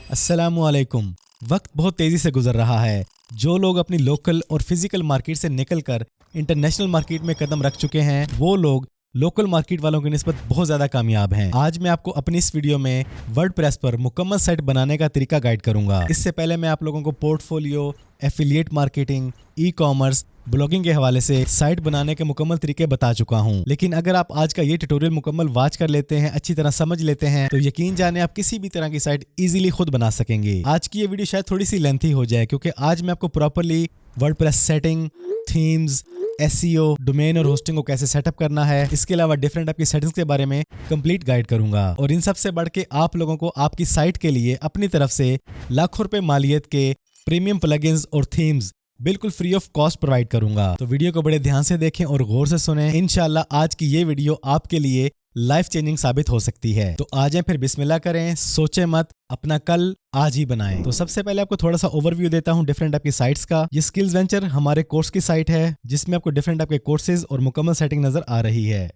अस्सलामुअलैकुम। वक्त बहुत तेजी से गुजर रहा है। जो लोग अपनी लोकल और फिजिकल मार्केट से निकलकर इंटरनेशनल मार्केट में कदम रख चुके हैं, वो लोग लोकल मार्केट वालों की निस्बत बहुत ज़्यादा कामयाब हैं। आज मैं आपको अपनी इस वीडियो में वर्डप्रेस पर मुकम्मल साइट बनाने का तरीका गाइड करूंगा। इससे पहले मैं आप लोगों को portfolio, affiliate marketing, e commerce, blogging के हवाले से साइट बनाने के मुकम्मल तरीके बता चुका हूं। लेकिन अगर आप आज का ये ट्यूटोरियल मुकम्मल वॉच कर लेते हैं, अच्छी तरह समझ लेते हैं, तो यकीन जाने आप किसी भी तरह की साइट इजीली खुद बना सकेंगे। आज की ये वीडियो शायद थोड़ी सी लेंथी हो जाए, क्योंकि आज मैं आपको properly WordPress setting, themes, SEO, domain और होस्टिंग को कैसे सेटअप करना है, इसके अलावा डिफरेंट आपकी सेटिंग्स के बारे में कंप्लीट गाइड करूंगा। और इन सब से बढ़ के आप लोगों को आपकी साइट के लिए अपनी तरफ से लाखों रुपए मालियत के प्रीमियम प्लगइन्स और थीम्स बिल्कुल फ्री ऑफ कॉस्ट प्रोवाइड करूंगा। तो वीडियो को बड़े ध्यान से देखें और गौर से सुनें। इंशाल्लाह आज की ये वीडियो आपके लिए लाइफ चेंजिंग साबित हो सकती है। तो आ जाएं फिर बिस्मिल्लाह करें, सोचे मत, अपना कल आज ही बनाएं। तो सबसे पहले आपको थोड़ा सा ओवरव्यू देता हूं डिफरेंट आपकी साइट्स का। ये स्किल्स वेंचर हमारे कोर्स की साइट है, जिसमें आपको डिफरेंट आपके कोर्सेज और मुकम्मल सेटिंग नजर आ रही है।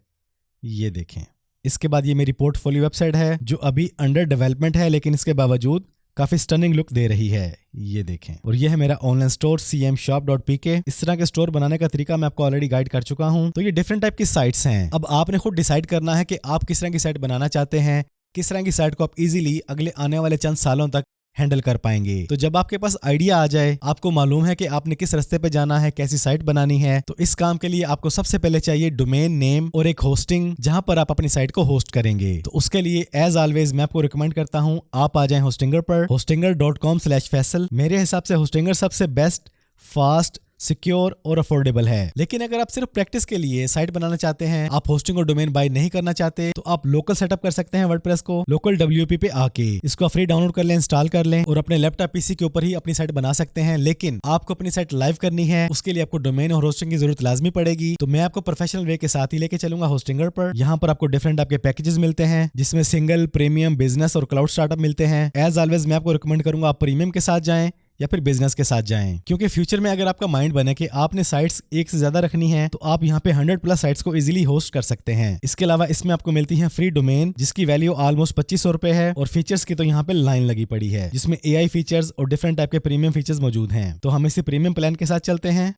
ये देखें। इसके बाद ये मेरी पोर्टफोलियो वेबसाइट है, जो अभी अंडर डेवलपमेंट है, लेकिन इसके बावजूद काफी स्टनिंग लुक दे रही है। ये देखें। और ये है मेरा ऑनलाइन स्टोर cmshop.pk। इस तरह के स्टोर बनाने का तरीका मैं आपको ऑलरेडी गाइड कर चुका हूं। तो ये डिफरेंट टाइप की साइट्स हैं। अब आपने खुद डिसाइड करना है कि आप किस तरह की साइट बनाना चाहते हैं, किस तरह की साइट को आप इजीली अगले आने वाले चंद सालों तक हैंडल कर पाएंगे। तो जब आपके पास आइडिया आ जाए, आपको मालूम है कि आपने किस रास्ते पे जाना है, कैसी साइट बनानी है, तो इस काम के लिए आपको सबसे पहले चाहिए डोमेन नेम और एक होस्टिंग, जहां पर आप अपनी साइट को होस्ट करेंगे। तो उसके लिए एज ऑलवेज मैं आपको रिकमेंड करता हूं, आप आ जाएं होस्टिंगर पर, hostinger.com/faisal। मेरे हिसाब से होस्टिंगर सबसे बेस्ट, फास्ट, सिक्योर और अफोर्डेबल है। लेकिन अगर आप सिर्फ प्रैक्टिस के लिए साइट बनाना चाहते हैं, आप होस्टिंग और डोमेन बाय नहीं करना चाहते, तो आप लोकल सेटअप कर सकते हैं वर्डप्रेस को। लोकल WP पे आके इसको फ्री डाउनलोड कर लें, इंस्टॉल कर लें और अपने लैपटॉप PC के ऊपर ही अपनी साइट बना सकते हैं। लेकिन आपको अपनी साइट लाइव करनी है, उसके लिए आपको डोमेन और होस्टिंग की जरूरत लाजमी पड़ेगी। तो मैं आपको प्रोफेशनल वे के साथ ही लेके चलूंगा होस्टिंगर पर। यहाँ पर आपको डिफरेंट आपके पैकेजेस मिलते हैं, जिसमें सिंगल, प्रीमियम, बिजनेस और क्लाउड स्टार्टअप मिलते हैं। एज ऑलवेज मैं आपको रिकमेंड करूंगा आप प्रीमियम के साथ जाएं या फिर बिजनेस के साथ जाएं, क्योंकि फ्यूचर में अगर आपका माइंड बने कि आपने साइट्स एक से ज्यादा रखनी है, तो आप यहाँ पे 100+ साइट्स को इजीली होस्ट कर सकते हैं। इसके अलावा इसमें आपको मिलती है फ्री डोमेन, जिसकी वैल्यू ऑलमोस्ट 2500 रुपए है। और फीचर्स की तो यहाँ पे लाइन लगी पड़ी है, जिसमें AI फीचर्स और डिफरेंट टाइप के प्रीमियम फीचर्स मौजूद हैं। तो हम इसी प्रीमियम प्लान के साथ चलते हैं।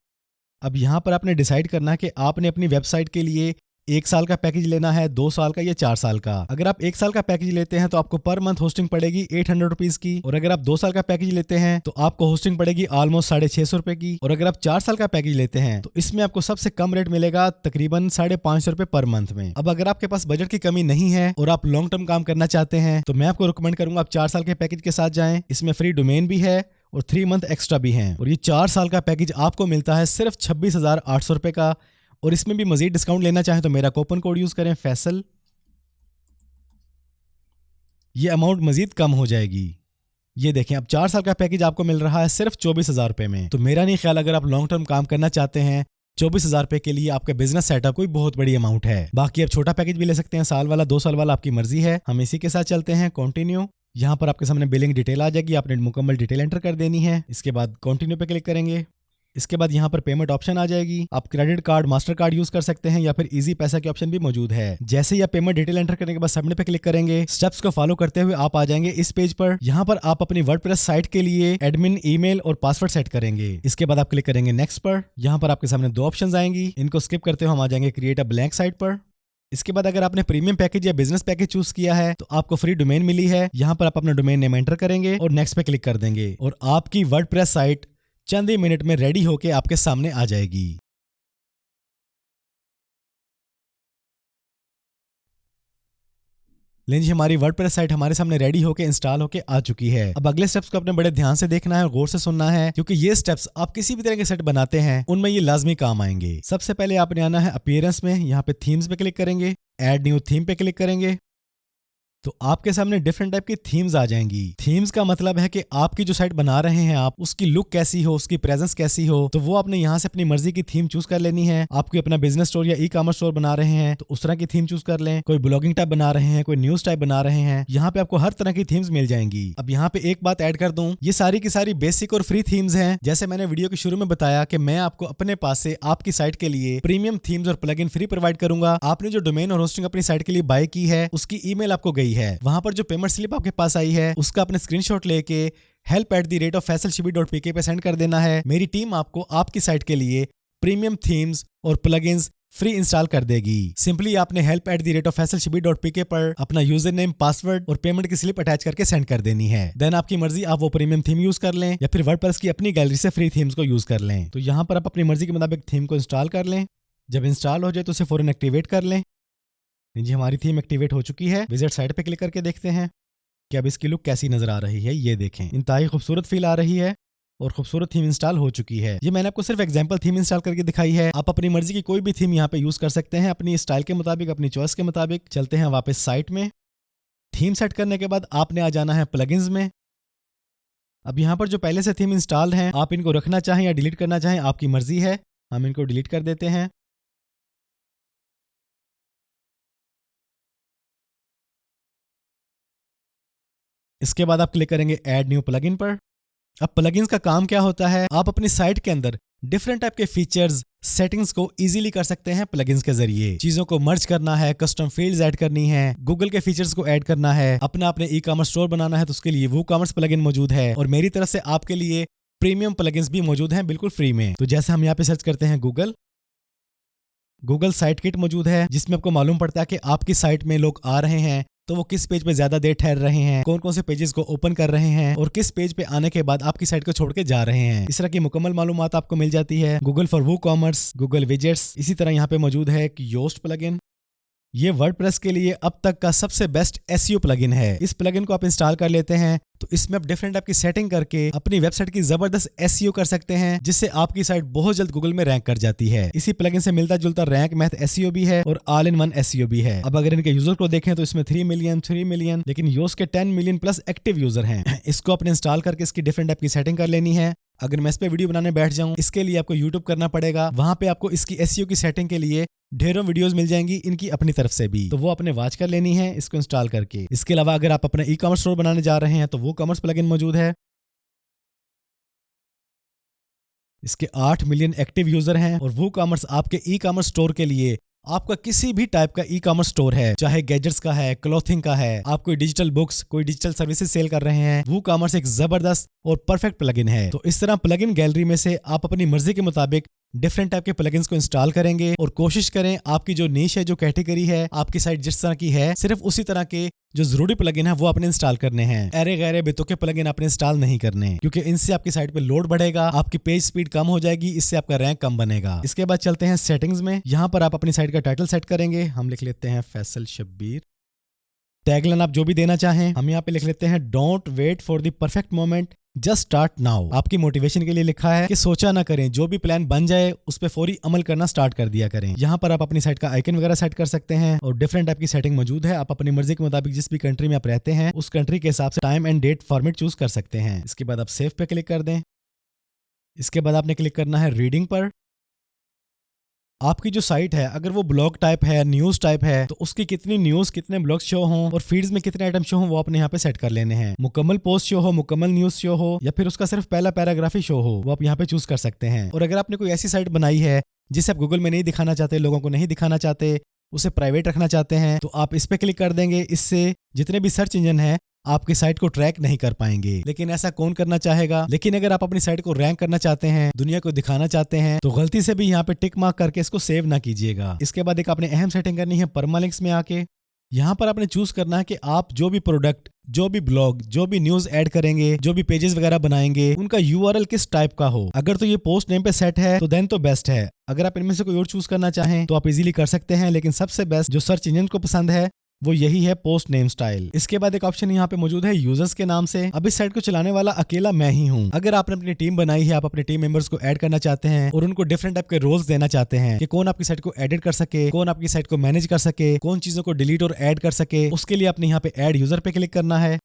अब यहाँ पर आपने डिसाइड करना है कि आपने अपनी वेबसाइट के लिए 1 साल का पैकेज लेना है, 2 साल का या 4 साल का। अगर आप 1 साल का पैकेज लेते हैं तो आपको पर मंथ होस्टिंग पड़ेगी 800 रुपीज की। और अगर आप 2 साल का पैकेज लेते हैं तो आपको होस्टिंग पड़ेगी ऑलमोस्ट 650 रुपए की। और अगर आप 4 साल का पैकेज लेते हैं तो इसमें आपको सबसे कम रेट मिलेगा तकरीबन 550 रुपए पर मंथ में। अब अगर आपके पास बजट की कमी नहीं है और आप लॉन्ग टर्म काम करना चाहते हैं, तो मैं आपको रिकमेंड करूंगा आप 4 साल के पैकेज के साथ जाएं। इसमें फ्री डोमेन भी है और 3 मंथ एक्स्ट्रा भी हैं। और ये 4 साल का पैकेज आपको मिलता है सिर्फ 26,800 रुपए का। और इसमें भी मजीद डिस्काउंट लेना चाहें तो मेरा कूपन कोड यूज करें, फैसल। ये अमाउंट मजीद कम हो जाएगी। ये देखें, अब 4 साल का पैकेज आपको मिल रहा है सिर्फ 24,000 रुपए में। तो मेरा नहीं ख्याल अगर आप लॉन्ग टर्म काम करना चाहते हैं, 24,000 रुपए के लिए आपका बिजनेस सेटअप कोई बहुत बड़ी अमाउंट है। बाकी आप छोटा पैकेज भी ले सकते हैं, साल वाला, 2 साल वाला, आपकी मर्जी है। हम इसी के साथ चलते हैं। कंटिन्यू। यहाँ पर आपके सामने बिलिंग डिटेल आ जाएगी, आपने मुकम्मल डिटेल एंटर कर देनी है। इसके बाद कंटिन्यू पे क्लिक करेंगे। इसके बाद यहाँ पर पेमेंट ऑप्शन आ जाएगी। आप credit card, master card use कर सकते हैं या फिर इजी पैसा के ऑप्शन भी मौजूद है। जैसे ही आप पेमेंट डिटेल एंटर करने के बाद सबमिट पे क्लिक करेंगे, स्टेप्स को फॉलो करते हुए आप आ जाएंगे इस पेज पर। यहाँ पर आप अपनी वर्डप्रेस साइट के लिए एडमिन ईमेल और पासवर्ड सेट करेंगे। इसके बाद आप क्लिक करेंगे नेक्स्ट पर। यहाँ पर आपके सामने 2 ऑप्शन आएंगी, इनको स्किप करते हुए हम आ जाएंगे क्रिएट अ ब्लैंक साइट पर। इसके बाद अगर आपने प्रीमियम पैकेज या बिजनेस पैकेज चूज किया है तो आपको फ्री डोमेन मिली है। यहाँ पर आप अपना डोमेन नेम एंटर करेंगे और नेक्स्ट पे क्लिक कर देंगे और आपकी वर्डप्रेस साइट चंद ही मिनट में रेडी होके आपके सामने आ जाएगी। लीजिए, हमारी वर्डप्रेस साइट हमारे सामने रेडी होके इंस्टॉल होके आ चुकी है। अब अगले स्टेप्स को अपने बड़े ध्यान से देखना है और गौर से सुनना है, क्योंकि ये स्टेप्स आप किसी भी तरह के सेट बनाते हैं उनमें ये लाजमी काम आएंगे। सबसे पहले आपने आना है अपीयरेंस में, यहाँ पे थीम्स पे क्लिक करेंगे, ऐड न्यू थीम पे क्लिक करेंगे। तो आपके सामने डिफरेंट टाइप की थीम्स आ जाएंगी। थीम्स का मतलब है कि आपकी जो साइट बना रहे हैं आप, उसकी लुक कैसी हो, उसकी प्रेजेंस कैसी हो। तो वो आपने यहाँ से अपनी मर्जी की थीम चूज कर लेनी है। आपको अपना बिजनेस स्टोर या ई कॉमर्स स्टोर बना रहे हैं तो उस तरह की थीम चूज कर लें। कोई ब्लॉगिंग टाइप बना रहे हैं, कोई न्यूज टाइप बना रहे हैं, यहाँ पे आपको हर तरह की थीम्स मिल जाएंगी। अब यहाँ पे एक बात ऐड कर दूं, ये सारी की सारी बेसिक और फ्री थीम्स हैं। जैसे मैंने वीडियो के शुरू में बताया कि मैं आपको अपने पास से आपकी साइट के लिए प्रीमियम थीम्स और प्लगइन फ्री प्रोवाइड करूंगा। आपने जो डोमेन और होस्टिंग अपनी साइट के लिए बाय की है, उसकी ईमेल आपको गई है। वहां पर जो पेमेंट स्लिप आपके पास आई है उसका अपने स्क्रीनशॉट लेके help@faisalshibir.pk पे सेंड कर देना है। मेरी टीम आपको आपकी साइट के लिए प्रीमियम थीम्स और प्लगइन्स फ्री इंस्टॉल कर देगी। सिंपली आपने help@faisalshibir.pk पर अपना यूजर नेम, पासवर्ड और पेमेंट की स्लिप अटैच करके सेंड कर देनी है। देन आपकी मर्जी, आप वो प्रीमियम थीम यूज कर लें या फिर वर्डप्रेस की अपनी गैलरी से फ्री थीम्स को यूज कर लें। तो यहाँ पर आप अपनी मर्जी के मुताबिक थीम को इंस्टॉल कर लें। जब इंस्टॉल हो जाए तो उसे फौरन एक्टिवेट कर लें। जी, हमारी थीम एक्टिवेट हो चुकी है। विजिट साइट पे क्लिक करके देखते हैं कि अब इसकी लुक कैसी नजर आ रही है। ये देखें, इंतहाई खूबसूरत फील आ रही है और खूबसूरत थीम इंस्टॉल हो चुकी है। ये मैंने आपको सिर्फ एग्जांपल थीम इंस्टॉल करके दिखाई है। आप अपनी मर्जी की कोई भी थीम यहाँ पे यूज कर सकते हैं अपनी स्टाइल के मुताबिक, अपनी चॉइस के मुताबिक। चलते हैं वापस साइट में। थीम सेट करने के बाद आपने आ जाना है प्लगइन्स में। अब यहाँ पर जो पहले से थीम इंस्टॉल्ड हैं, आप इनको रखना चाहें या डिलीट करना चाहें, आपकी मर्जी है। हम इनको डिलीट कर देते हैं। इसके बाद आप क्लिक करेंगे ऐड न्यू प्लगइन पर। अब प्लगइन्स का काम क्या होता है, आप अपनी साइट के अंदर डिफरेंट टाइप के फीचर्स, सेटिंग्स को इजीली कर सकते हैं प्लगइन्स के जरिए। चीजों को मर्ज करना है, कस्टम फील्ड्स ऐड करनी है, गूगल के फीचर्स को ऐड करना है, अपने ई कॉमर्स स्टोर बनाना है तो उसके लिए वूकॉमर्स प्लगइन मौजूद है। और मेरी तरफ से आपके लिए प्रीमियम प्लगइन्स भी मौजूद हैं बिल्कुल फ्री में। तो जैसे हम यहाँ पे सर्च करते हैं गूगल साइट किट मौजूद है, जिसमें आपको मालूम पड़ता है कि आपकी साइट में लोग आ रहे हैं तो वो किस पेज पे ज्यादा देर ठहर रहे हैं, कौन कौन से पेजेस को ओपन कर रहे हैं और किस पेज पे आने के बाद आपकी साइट को छोड़ के जा रहे हैं। इस तरह की मुकम्मल मालूमात आपको मिल जाती है। Google for WooCommerce, Google widgets, इसी तरह यहाँ पे मौजूद है एक योस्ट प्लगइन। ये वर्डप्रेस के लिए अब तक का सबसे बेस्ट एसईओ प्लगइन है। इस प्लगइन को आप इंस्टॉल कर लेते हैं तो इसमें आप डिफरेंट टाइप की सेटिंग करके अपनी वेबसाइट की जबरदस्त एसईओ कर सकते हैं, जिससे आपकी साइट बहुत जल्द गूगल में रैंक कर जाती है। इसी प्लगइन से मिलता जुलता रैंक मैथ एसईओ भी है और ऑल इन वन एसईओ भी है। अब अगर इनके यूजर को देखें तो इसमें 3 मिलियन, लेकिन योस्ट के 10 मिलियन प्लस एक्टिव यूजर हैं। इसको अपने इंस्टॉल करके इसकी डिफरेंट टाइप की सेटिंग कर लेनी है। अगर मैं इस पे वीडियो बनाने बैठ जाऊं, इसके लिए आपको यूट्यूब करना पड़ेगा। वहां पे आपको इसकी एसईओ की सेटिंग के लिए ढेरों वीडियोस मिल जाएंगी इनकी अपनी तरफ से भी, तो वो अपने वॉच कर लेनी है इसको इंस्टॉल करके। इसके अलावा अगर आप अपना ई कॉमर्स स्टोर बनाने जा रहे हैं तो वो कॉमर्स प्लगइन मौजूद है। इसके 8 मिलियन एक्टिव यूजर हैं और वो कॉमर्स आपके ई कॉमर्स स्टोर के लिए आपका किसी भी टाइप का ई कॉमर्स स्टोर है, चाहे गैजेट्स का है, क्लॉथिंग का है, आप कोई डिजिटल बुक्स, कोई डिजिटल सर्विसेज सेल कर रहे हैं, वो कॉमर्स एक जबरदस्त और परफेक्ट प्लगइन है। तो इस तरह प्लगइन गैलरी में से आप अपनी मर्जी के मुताबिक डिफरेंट टाइप के प्लगइन्स को इंस्टॉल करेंगे और कोशिश करें आपकी जो नीश है, जो कैटेगरी है, आपकी साइट जिस तरह की है, सिर्फ उसी तरह के जो जरूरी प्लगइन है वो आपने इंस्टॉल करने हैं। अरे गैरे बेतुके प्लगइन आपने इंस्टॉल नहीं करने, क्योंकि इनसे आपकी साइट पे लोड बढ़ेगा, आपकी पेज स्पीड कम हो जाएगी, इससे आपका रैंक कम बनेगा। इसके बाद चलते हैं सेटिंग्स में। यहाँ पर आप अपनी साइट का टाइटल सेट करेंगे। हम लिख लेते हैं फैसल शब्बीर। टैगलाइन आप जो भी देना चाहें, हम यहाँ पे लिख लेते हैं don't wait for the perfect moment, just start now. आपकी मोटिवेशन के लिए लिखा है कि सोचा ना करें, जो भी प्लान बन जाए उस पर फौरी अमल करना स्टार्ट कर दिया करें। यहाँ पर आप अपनी साइट का आइकन वगैरह सेट कर सकते हैं और डिफरेंट टाइप की सेटिंग मौजूद है। आप अपनी मर्जी के मुताबिक जिस भी कंट्री में आप रहते हैं उस कंट्री के हिसाब से time and date format choose कर सकते हैं। इसके बाद आप सेव पे क्लिक कर दें। इसके बाद आपने क्लिक करना है रीडिंग पर। आपकी जो साइट है अगर वो ब्लॉग टाइप है, न्यूज टाइप है, तो उसकी कितनी न्यूज, कितने ब्लॉग शो हों और फीड्स में कितने आइटम शो हों वो आपने यहाँ पे सेट कर लेने हैं। मुकम्मल पोस्ट शो हो, मुकम्मल न्यूज शो हो या फिर उसका सिर्फ पहला पैराग्राफ ही शो हो, वो आप यहाँ पे चूज कर सकते हैं। और अगर आपने कोई ऐसी साइट बनाई है जिसे आप गूगल में नहीं दिखाना चाहते, लोगों को नहीं दिखाना चाहते, उसे प्राइवेट रखना चाहते हैं, तो आप इस पे क्लिक कर देंगे। इससे जितने भी सर्च इंजन है आपकी साइट को ट्रैक नहीं कर पाएंगे। लेकिन ऐसा कौन करना चाहेगा। लेकिन अगर आप अपनी साइट को रैंक करना चाहते हैं, दुनिया को दिखाना चाहते हैं, तो गलती से भी यहाँ पे टिक मार्क करके इसको सेव ना कीजिएगा। इसके बाद एक आपने अहम सेटिंग करनी है परमालिंक्स में आके। यहाँ पर आपने चूज करना है कि आप जो भी प्रोडक्ट, जो भी ब्लॉग, जो भी न्यूज ऐड करेंगे, जो भी पेजेस वगैरह बनाएंगे, उनका यूआरएल किस टाइप का हो। अगर तो ये पोस्ट नेम पे सेट है तो देन तो बेस्ट है। अगर आप इनमें से कोई और चूज करना चाहें तो आप इजीली कर सकते हैं, लेकिन सबसे बेस्ट जो सर्च इंजन को पसंद है वो यही है, पोस्ट नेम स्टाइल। इसके बाद एक ऑप्शन यहाँ पे मौजूद है यूजर्स के नाम से। अब इस साइट को चलाने वाला अकेला मैं ही हूँ। अगर आपने अपनी टीम बनाई है, आप अपने टीम मेंबर्स को ऐड करना चाहते हैं और उनको डिफरेंट टाइप के रोल्स देना चाहते हैं कि कौन आपकी साइट को एडिट कर सके, कौन आपकी साइट को मैनेज कर सके, कौन चीजों को डिलीट और ऐड कर सके, उसके लिए आपने यहाँ पे ऐड यूजर पे क्लिक करना है।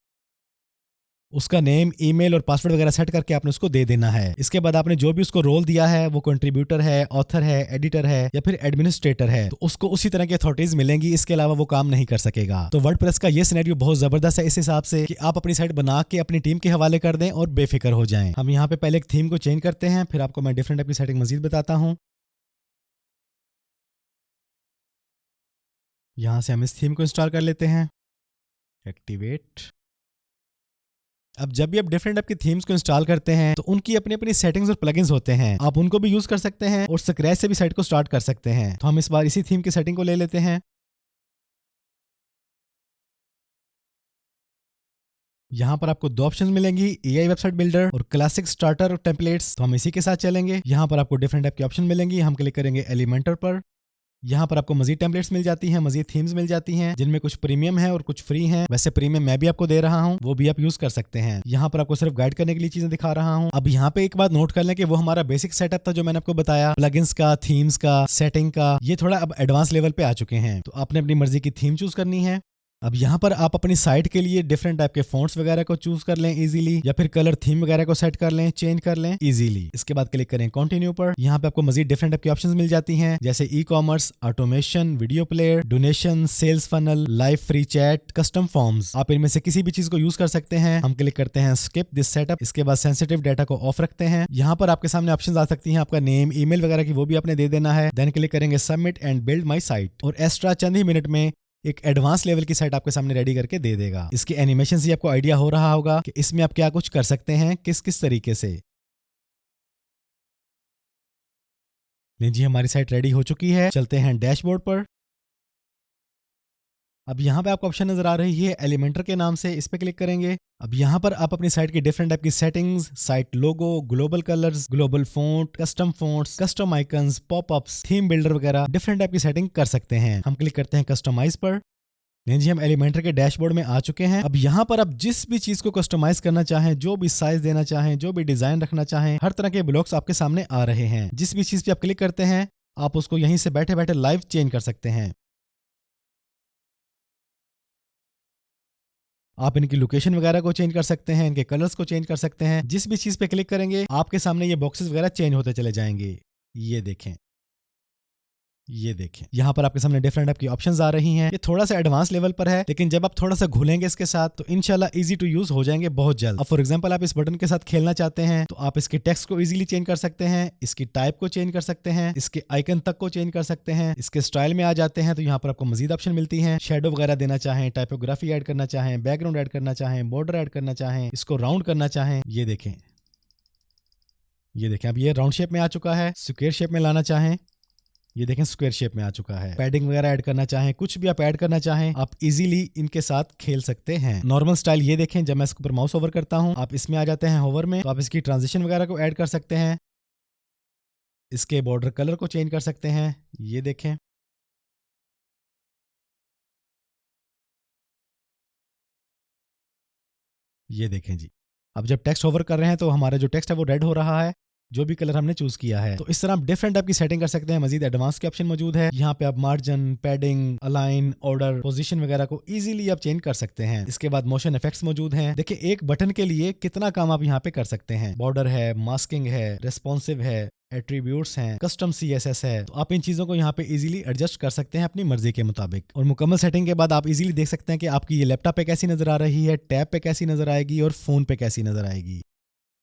उसका नेम, ईमेल और पासवर्ड वगैरह सेट करके आपने उसको दे देना है। इसके बाद आपने जो भी उसको रोल दिया है, वो कंट्रीब्यूटर है, ऑथर है, एडिटर है या फिर एडमिनिस्ट्रेटर है, तो उसको उसी तरह की अथॉरिटीज मिलेंगी। इसके अलावा वो काम नहीं कर सकेगा। तो वर्डप्रेस का ये सिनेरियो बहुत जबरदस्त है इस हिसाब से कि आप अपनी साइट बना के अपनी टीम के हवाले कर दें और बेफिक्र हो जाएं। हम यहाँ पे पहले एक थीम को चेंज करते हैं, फिर आपको मैं डिफरेंट टाइप की सेटिंग मजीद बताता हूँ। यहाँ से हम इस थीम को इंस्टॉल कर लेते हैं। एक्टिवेट। अब जब भी आप डिफरेंट ऐप की थीम्स को इंस्टॉल करते हैं तो उनकी अपनी अपनी सेटिंग्स और प्लगइन्स होते हैं, आप उनको भी यूज कर सकते हैं और स्क्रैच से भी साइट को स्टार्ट कर सकते हैं। तो हम इस बार इसी थीम की सेटिंग को ले लेते हैं। यहाँ पर आपको दो ऑप्शंस मिलेंगी, एआई वेबसाइट बिल्डर और क्लासिक स्टार्टर टेम्पलेट्स। तो हम इसी के साथ चलेंगे। यहाँ पर आपको डिफरेंट ऐप की ऑप्शन मिलेंगी, हम क्लिक करेंगे एलिमेंटर पर। यहाँ पर आपको मजीद टेम्पलेट्स मिल जाती हैं, मजीद थीम्स मिल जाती हैं, जिनमें कुछ प्रीमियम है और कुछ फ्री हैं। वैसे प्रीमियम मैं भी आपको दे रहा हूँ, वो भी आप यूज कर सकते हैं। यहाँ पर आपको सिर्फ गाइड करने के लिए चीजें दिखा रहा हूँ। अब यहाँ पे एक बात नोट कर लें कि वो हमारा बेसिक सेटअप था जो मैंने आपको बताया, प्लगइन्स का, थीम्स का, सेटिंग का। ये थोड़ा अब एडवांस लेवल पे आ चुके हैं। तो आपने अपनी मर्जी की थीम चूज करनी है। अब यहाँ पर आप अपनी साइट के लिए डिफरेंट टाइप के फॉन्ट्स वगैरह को चूज कर लें इजीली, या फिर कलर थीम वगैरह को सेट कर लें, चेंज कर लें इजीली। इसके बाद क्लिक करें कंटिन्यू पर। यहाँ पे आपको मजीद डिफरेंट टाइप की ऑप्शंस मिल जाती हैं, जैसे e commerce, automation, video player, donation, sales funnel, live free chat, custom forms. आप इनमें से किसी भी चीज को यूज कर सकते हैं। हम क्लिक करते हैं स्किप दिस सेटअप। इसके बाद सेंसिटिव डाटा को ऑफ रखते हैं। यहाँ पर आपके सामने ऑप्शंस आ सकती हैं, आपका नेम, ईमेल वगैरह की वो भी आपने दे देना है। देन क्लिक करेंगे submit and build my site, और एक्स्ट्रा चंद ही मिनट में एक एडवांस लेवल की साइट आपके सामने रेडी करके दे देगा। इसके एनिमेशन से आपको आइडिया हो रहा होगा कि इसमें आप क्या कुछ कर सकते हैं, किस किस तरीके से। जी हमारी साइट रेडी हो चुकी है। चलते हैं डैशबोर्ड पर। अब यहाँ पे आपको ऑप्शन नजर आ रही है एलिमेंटर के नाम से, इस पे क्लिक करेंगे। अब यहाँ पर आप अपनी साइट की डिफरेंट टाइप की settings, site logo, global colours, global font, custom fonts, custom icons, popups, theme builder वगैरह डिफरेंट टाइप की सेटिंग कर सकते हैं। हम क्लिक करते हैं कस्टमाइज पर। नहीं जी, हम एलिमेंटर के डैशबोर्ड में आ चुके हैं। अब यहाँ पर आप जिस भी चीज को कस्टमाइज करना चाहें, जो भी साइज देना चाहें, जो भी डिजाइन रखना चाहें, हर तरह के ब्लॉक्स आपके सामने आ रहे हैं। जिस भी चीज पे आप क्लिक करते हैं, आप उसको यहीं से बैठे बैठे लाइव चेंज कर सकते हैं। आप इनकी लोकेशन वगैरह को चेंज कर सकते हैं, इनके कलर्स को चेंज कर सकते हैं। जिस भी चीज पे क्लिक करेंगे आपके सामने ये बॉक्सेस वगैरह चेंज होते चले जाएंगे। ये देखें, ये देखें, यहाँ पर आपके सामने डिफरेंट आपकी ऑप्शंस आ रही हैं। ये थोड़ा सा एडवांस लेवल पर है, लेकिन जब आप थोड़ा सा घुलेंगे इसके साथ तो इंशाल्लाह इजी टू यूज हो जाएंगे बहुत जल्द। अब फॉर एग्जांपल आप इस बटन के साथ खेलना चाहते हैं तो आप इसके टेक्स्ट को इजीली चेंज कर सकते हैं, इसकी टाइप को चेंज कर सकते हैं, इसके आइकन तक को चेंज कर सकते हैं। इसके स्टाइल में आ जाते हैं तो यहाँ पर आपको मजीद ऑप्शन मिलती है। शेडो वगैरह देना चाहें, टाइपोग्राफी ऐड करना चाहें, बैकग्राउंड ऐड करना चाहें, बॉर्डर ऐड करना चाहें, इसको राउंड करना चाहें। ये देखें, ये देखें, अब ये राउंड शेप में आ चुका है। स्क्वायर शेप में लाना चाहें, ये देखें स्क्वायर शेप में आ चुका है। पैडिंग वगैरह ऐड करना चाहें, कुछ भी आप ऐड करना चाहें, आप इजीली इनके साथ खेल सकते हैं। नॉर्मल स्टाइल ये देखें, जब मैं इसके ऊपर माउस ओवर करता हूं, आप इसमें आ जाते हैं होवर में, तो आप इसकी ट्रांजिशन वगैरह को ऐड कर सकते हैं। इसके बॉर्डर कलर को चेंज कर सकते हैं। ये देखें, ये देखें जी। अब जब टेक्स्ट होवर कर रहे हैं तो हमारा जो टेक्स्ट है वो रेड हो रहा है, जो भी कलर हमने चूज किया है। तो इस तरह आप डिफरेंट टाइप की सेटिंग कर सकते हैं। मजीद एडवांस के ऑप्शन मौजूद है। यहाँ पे आप margin, padding, align, order, position वगैरह को इजीली आप चेंज कर सकते हैं। इसके बाद मोशन इफेक्ट्स मौजूद हैं। देखिए एक बटन के लिए कितना काम आप यहाँ पे कर सकते हैं। बॉर्डर है, मास्किंग है, रेस्पॉन्सिव है, एट्रीब्यूट्स हैं, कस्टम CSS है। तो आप इन चीजों को यहाँ पे इजीली एडजस्ट कर सकते हैं अपनी मर्जी के मुताबिक। और मुकम्मल सेटिंग के बाद आप इजीली देख सकते हैं कि आपकी ये लैपटॉप पे कैसी नजर आ रही है, टैब पे कैसी नजर आएगी और फोन पे कैसी नजर आएगी।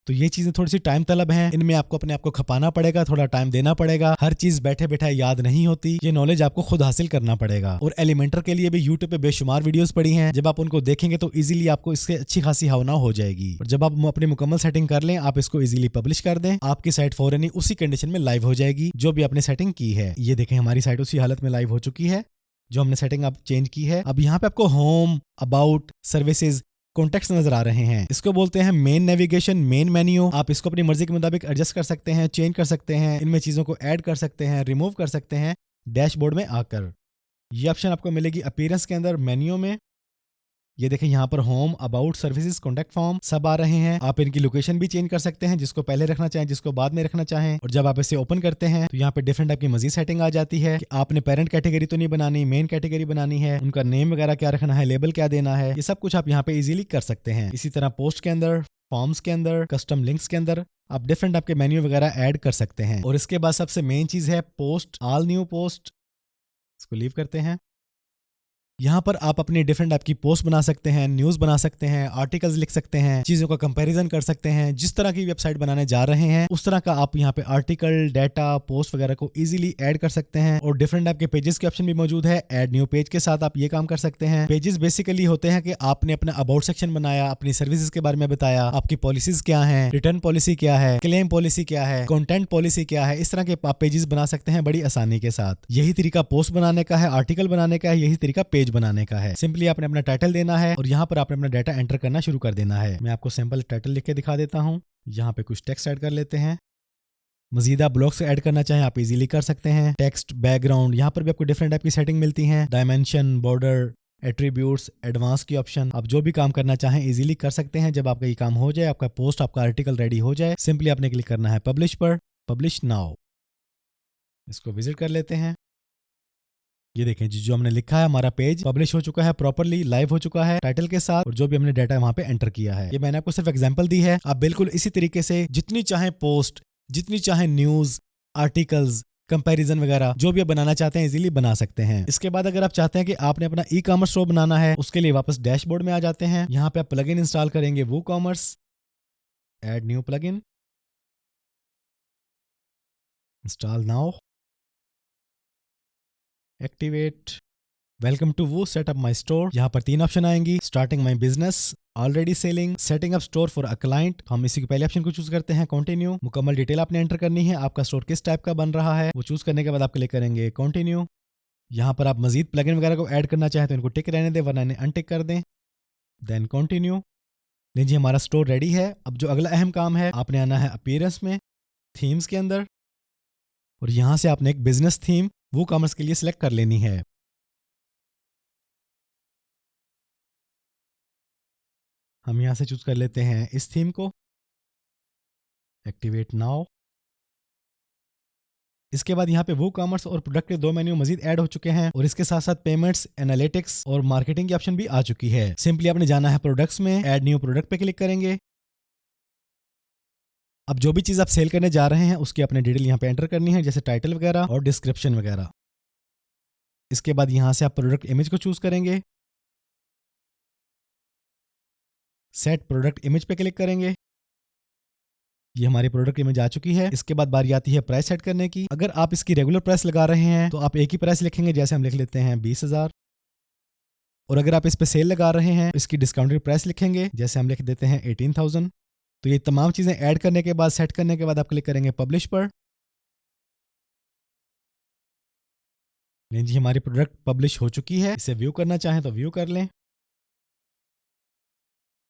तो ये चीजें थोड़ी सी टाइम तलब हैं, इनमें आपको अपने आप को खपाना पड़ेगा, थोड़ा टाइम देना पड़ेगा। हर चीज बैठे बैठे याद नहीं होती, ये नॉलेज आपको खुद हासिल करना पड़ेगा। और एलिमेंटर के लिए भी यूट्यूब पे बेशुमार वीडियोस पड़ी हैं, जब आप उनको देखेंगे तो इजीली आपको इससे अच्छी खासी हवना हो जाएगी। और जब आप अपनी मुकम्मल सेटिंग कर लें, आप इसको इजीली पब्लिश कर दें, आपकी साइट फौरन ही उसी कंडीशन में लाइव हो जाएगी जो भी आपने सेटिंग की है। ये देखें हमारी साइट उसी हालत में लाइव हो चुकी है जो हमने सेटिंग अब चेंज की है। अब यहाँ पे आपको होम, अबाउट, सर्विसेज, कॉन्टेक्ट्स नजर आ रहे हैं। इसको बोलते हैं मेन नेविगेशन, मेन मेन्यू। आप इसको अपनी मर्जी के मुताबिक एडजस्ट कर सकते हैं, चेंज कर सकते हैं, इनमें चीजों को ऐड कर सकते हैं, रिमूव कर सकते हैं डैशबोर्ड में आकर। ये ऑप्शन आपको मिलेगी अपीयरेंस के अंदर, मेन्यू में। ये देखें यहाँ पर home, about, services, contact form सब आ रहे हैं। आप इनकी लोकेशन भी चेंज कर सकते हैं, जिसको पहले रखना चाहें, जिसको बाद में रखना चाहें। और जब आप इसे ओपन करते हैं तो यहाँ पे डिफरेंट टाइप की मजीद सेटिंग आ जाती है कि आपने पेरेंट कैटेगरी तो नहीं बनानी, मेन कैटेगरी बनानी है, उनका नेम वगैरह क्या रखना है, लेबल क्या देना है, ये सब कुछ आप यहाँ पे इजीली कर सकते हैं। इसी तरह पोस्ट के अंदर, फॉर्म्स के अंदर, कस्टम लिंक्स के अंदर आप डिफरेंट आपके मेन्यू वगैरह ऐड कर सकते हैं। और इसके बाद सबसे मेन चीज है पोस्ट, ऑल न्यू पोस्ट। इसको लीव करते हैं। यहाँ पर आप अपनी डिफरेंट टाइप की पोस्ट बना सकते हैं, न्यूज बना सकते हैं, आर्टिकल्स लिख सकते हैं, चीजों का कंपैरिजन कर सकते हैं। जिस तरह की वेबसाइट बनाने जा रहे हैं उस तरह का आप यहाँ पे आर्टिकल, डाटा, पोस्ट वगैरह को इजीली ऐड कर सकते हैं। और डिफरेंट टाइप के पेजेस के ऑप्शन भी मौजूद है। ऐड न्यू पेज के साथ आप ये काम कर सकते हैं। पेजेस बेसिकली होते हैं कि आपने अपना अबाउट सेक्शन बनाया, अपनी सर्विसेज के बारे में बताया, आपकी पॉलिसीज क्या है, रिटर्न पॉलिसी क्या है, क्लेम पॉलिसी क्या है, कंटेंट पॉलिसी क्या है। इस तरह के आप पेजेस बना सकते हैं बड़ी आसानी के साथ। यही तरीका पोस्ट बनाने का है, आर्टिकल बनाने का है, यही तरीका पेज बनाने का है। सिंपली आपने अपना टाइटल देना है और यहाँ पर आपने अपना डाटा एंटर करना शुरू कर देना है। मैं आपको सिंपल टाइटल लिख के दिखा देता हूँ। यहाँ पे कुछ टेक्स्ट ऐड कर लेते हैं। मजीद आप ब्लॉक्स ऐड करना चाहें आप इजीली कर सकते हैं। टेक्स्ट, बैकग्राउंड, यहाँ पर भी आपको डिफरेंट टाइप की सेटिंग मिलती हैं। डायमेंशन, बॉर्डर, एट्रीब्यूट्स, एडवांस की ऑप्शन, आप जो भी काम करना चाहें इजीली कर सकते हैं। जब आपका ये काम हो जाए, आपका पोस्ट, आपका आर्टिकल रेडी हो जाए, सिंपली आपने क्लिक करना है पब्लिश पर, पब्लिश नाउ। इसको विजिट कर लेते हैं। ये देखें जी, जो हमने लिखा है हमारा पेज पब्लिश हो चुका है, प्रॉपर्ली लाइव हो चुका है टाइटल के साथ, और जो भी हमने डाटा वहां पे एंटर किया है। ये मैंने आपको सिर्फ एग्जांपल दी है। आप बिल्कुल इसी तरीके से जितनी चाहे पोस्ट, जितनी चाहे न्यूज, आर्टिकल्स, कंपैरिजन वगैरह जो भी आप बनाना चाहते हैं इजीली बना सकते हैं। इसके बाद अगर आप चाहते हैं कि आपने अपना ई कॉमर्स स्टोर बनाना है, उसके लिए वापस डैशबोर्ड में आ जाते हैं। यहाँ पे आप प्लगइन इंस्टॉल करेंगे WooCommerce, add new plugin, install now, activate, welcome to वो सेटअप माई स्टोर। यहाँ पर 3 ऑप्शन आएंगी, starting my business, already selling, setting up store for a client. हम इसी के पहले ऑप्शन को चूज करते हैं, कंटिन्यू। मुकम्मल डिटेल आपने एंटर करनी है, आपका स्टोर किस टाइप का बन रहा है वो चूज करने के बाद आप क्लिक करेंगे कंटिन्यू। यहाँ पर आप मजीद प्लगइन वगैरह को ऐड करना चाहें तो इनको टिक रहने दें, वरना इन्हें अनटिक कर दें, देन कंटिन्यू। लीजिए हमारा स्टोर रेडी है। अब जो अगला अहम काम है, आपने आना है अपीयरेंस में, थीम्स के अंदर, और यहाँ से आपने एक बिजनेस थीम वो कॉमर्स के लिए सिलेक्ट कर लेनी है। हम यहाँ से चूज कर लेते हैं इस थीम को, एक्टिवेट नाउ। इसके बाद यहाँ पे वो कॉमर्स और प्रोडक्ट के 2 मेन्यू मजीद ऐड हो चुके हैं, और इसके साथ साथ पेमेंट्स, एनालिटिक्स और मार्केटिंग की ऑप्शन भी आ चुकी है। सिंपली आपने जाना है प्रोडक्ट्स में, ऐड न्यू प्रोडक्ट पे क्लिक करेंगे। अब जो भी चीज आप सेल करने जा रहे हैं उसकी अपने डिटेल यहाँ पे एंटर करनी है, जैसे टाइटल वगैरह और डिस्क्रिप्शन वगैरह। इसके बाद यहाँ से आप प्रोडक्ट इमेज को चूज करेंगे, सेट प्रोडक्ट इमेज पे क्लिक करेंगे। ये हमारी प्रोडक्ट इमेज आ चुकी है। इसके बाद बारी आती है प्राइस सेट करने की। अगर आप इसकी रेगुलर प्राइस लगा रहे हैं तो आप एक ही प्राइस लिखेंगे, जैसे हम लिख लेते हैं 20,000। और अगर आप इस पे सेल लगा रहे हैं इसकी डिस्काउंटेड प्राइस लिखेंगे, जैसे हम लिख देते हैं 18,000। तो ये तमाम चीजें ऐड करने के बाद, सेट करने के बाद आप क्लिक करेंगे पब्लिश पर। जी हमारी प्रोडक्ट पब्लिश हो चुकी है। इसे व्यू करना चाहें तो व्यू कर लें।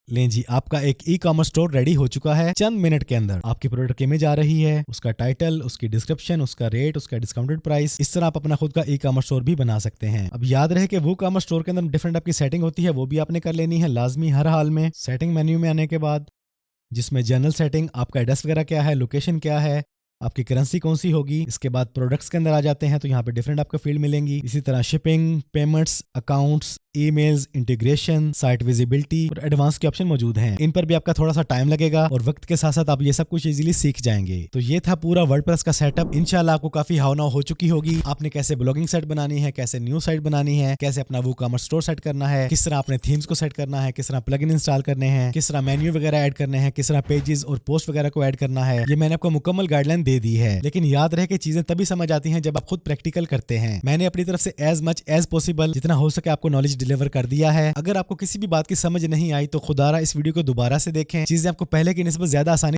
लें जी, आपका एक ई कॉमर्स स्टोर रेडी हो चुका है। चंद मिनट के अंदर आपकी प्रोडक्ट इमेज आ रही है, उसका टाइटल, उसकी डिस्क्रिप्शन, उसका रेट, उसका डिस्काउंटेड प्राइस। इस तरह आप अपना खुद का ई कॉमर्स स्टोर भी बना सकते हैं। अब याद रहे कि वो कॉमर्स स्टोर के अंदर डिफरेंट आपकी सेटिंग होती है, वो भी आपने कर लेनी है लाजमी हर हाल में। सेटिंग मेन्यू में आने के बाद, जिसमें जनरल सेटिंग, आपका एड्रेस वगैरह क्या है, लोकेशन क्या है, आपकी करेंसी कौन सी होगी। इसके बाद प्रोडक्ट्स के अंदर आ जाते हैं तो यहाँ पे डिफरेंट आपको फील्ड मिलेंगी। इसी तरह shipping, payments, accounts, emails, integration, site visibility और एडवांस के ऑप्शन मौजूद हैं। इन पर भी आपका थोड़ा सा टाइम लगेगा और वक्त के साथ साथ आप ये सब कुछ इजीली सीख जाएंगे। तो ये था पूरा वर्डप्रेस का सेटअप। इंशाल्लाह आपको काफी हाव-नाव हो चुकी होगी। आपने कैसे ब्लॉगिंग साइट बनानी है, कैसे न्यूज साइट बनानी है, कैसे अपना वो कॉमर्स स्टोर सेट करना है, किस तरह अपने थीम्स को सेट करना है, किस तरह प्लगइन इंस्टॉल करने हैं, किस तरह मेन्यू वगैरह ऐड करने हैं, किस तरह पेजेस और पोस्ट वगैरह को ऐड करना है। ये मैंने आपको मुकम्मल गाइडलाइन दे दी है। लेकिन याद रहे कि चीजें तभी समझ आती हैं जब आप खुद प्रैक्टिकल करते हैं। मैंने अपनी तरफ से एज मच एज पॉसिबल जितना हो सके आपको नॉलेज डिलीवर कर दिया है। अगर आपको किसी भी बात की समझ नहीं आई तो खुदारा इस वीडियो को दोबारा से देखें। चीजें आपको पहले की निस्बत ज्यादा आसानी